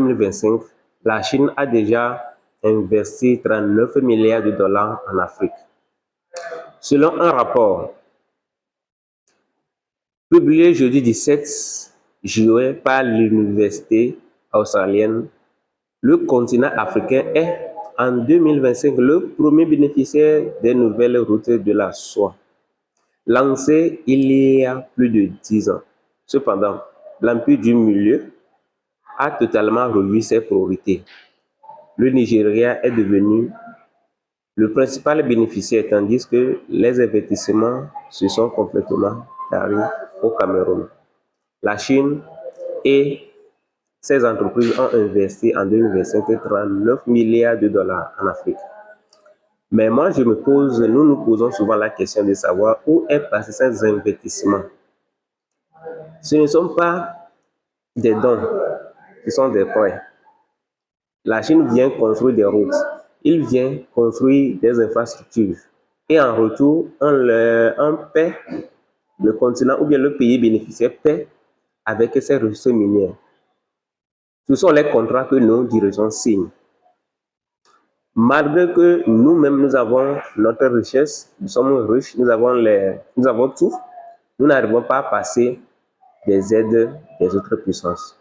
2025, la Chine a déjà investi 39 milliards de dollars en Afrique. Selon un rapport publié jeudi 17 juin par l'université australienne, le continent africain est en 2025 le premier bénéficiaire des nouvelles routes de la soie, lancées il y a plus de 10 ans. Cependant, l'Empire du Milieu a totalement revu ses priorités. Le Nigeria est devenu le principal bénéficiaire, tandis que les investissements se sont complètement taris au Cameroun. La Chine et ses entreprises ont investi en 2025 39 milliards de dollars en Afrique. Mais moi, nous nous posons souvent la question de savoir où est passé ces investissements. Ce ne sont pas des dons, ce sont des prêts. La Chine vient construire des routes, il vient construire des infrastructures. Et en retour, on paie, le continent ou bien le pays bénéficiaire paie avec ses ressources minières. Ce sont les contrats que nos dirigeants signent. Malgré que nous-mêmes, nous avons notre richesse, nous sommes riches, nous avons tout, nous n'arrivons pas à passer des aides des autres puissances.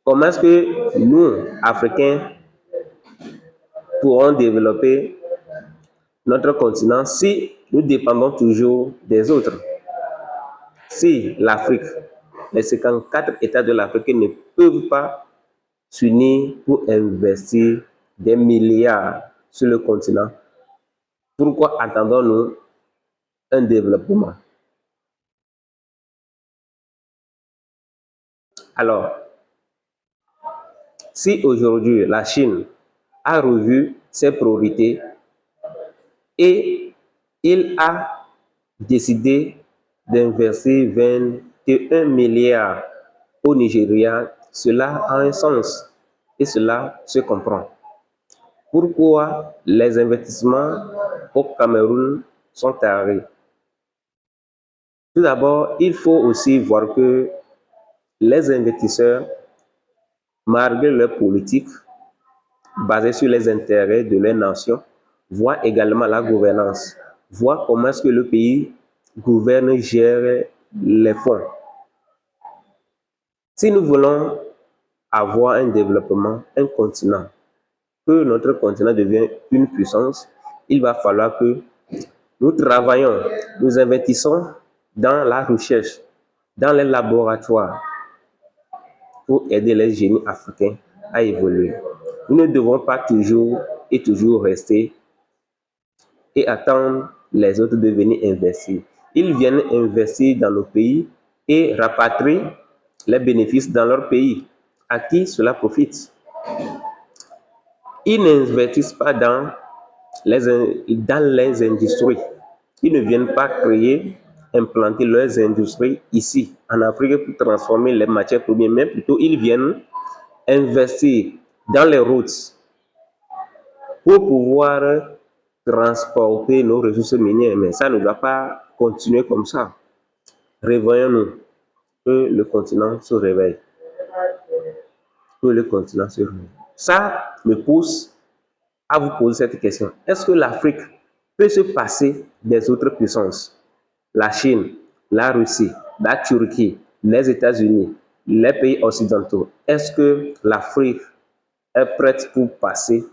Comment est-ce que nous, Africains, pourrons développer notre continent si nous dépendons toujours des autres? Si l'Afrique, les 54 États de l'Afrique ne peuvent pas s'unir pour investir des milliards sur le continent, pourquoi attendons-nous un développement? Alors, si aujourd'hui la Chine a revu ses priorités et il a décidé d'investir 21 milliards au Nigeria, cela a un sens et cela se comprend. Pourquoi les investissements au Cameroun sont tarés? Tout d'abord, il faut aussi voir que les investisseurs, malgré leur politique basée sur les intérêts de leur nation, voient également la gouvernance, voient comment est-ce que le pays gouverne, gère les fonds. Si nous voulons avoir un développement, un continent, que notre continent devienne une puissance, il va falloir que nous travaillons, nous investissons dans la recherche, dans les laboratoires pour aider les génies africains à évoluer. Nous ne devons pas toujours rester et attendre les autres de venir investir. Ils viennent investir dans nos pays et rapatrient les bénéfices dans leur pays. À qui cela profite? Ils n'investissent pas dans les industries. Ils ne viennent pas implanter leurs industries ici, en Afrique, pour transformer les matières premières, mais plutôt ils viennent investir dans les routes pour pouvoir transporter nos ressources minières. Mais ça ne doit pas continuer comme ça. Réveillons-nous, que le continent se réveille. Que le continent se réveille. Ça me pousse à vous poser cette question. Est-ce que l'Afrique peut se passer des autres puissances? La Chine, la Russie, la Turquie, les États-Unis, les pays occidentaux. Est-ce que l'Afrique est prête pour passer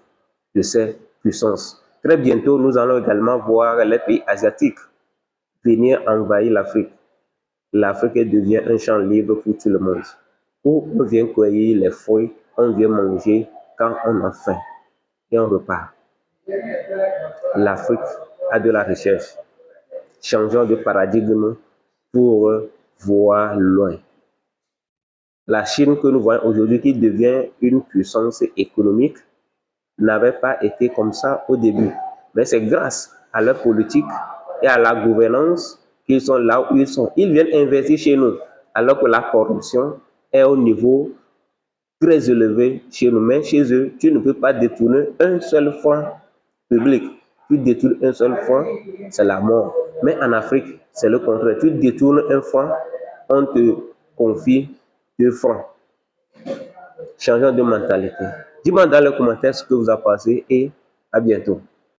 de ces puissances? Très bientôt, nous allons également voir les pays asiatiques venir envahir l'Afrique. L'Afrique devient un champ libre pour tout le monde, où on vient cueillir les fruits, on vient manger quand on a faim et on repart. L'Afrique a de la recherche. Changeons de paradigme pour voir loin. La Chine que nous voyons aujourd'hui, qui devient une puissance économique, n'avait pas été comme ça au début. Mais c'est grâce à leur politique et à la gouvernance qu'ils sont là où ils sont. Ils viennent investir chez nous, alors que la corruption est au niveau très élevé chez nous. Mais chez eux, tu ne peux pas détourner un seul franc public. Tu détournes un seul franc, c'est la mort. Mais en Afrique, c'est le contraire. Tu détournes un franc, on te confie 2 francs. changeons de mentalité. Dis-moi dans les commentaires ce que vous en pensez et à bientôt.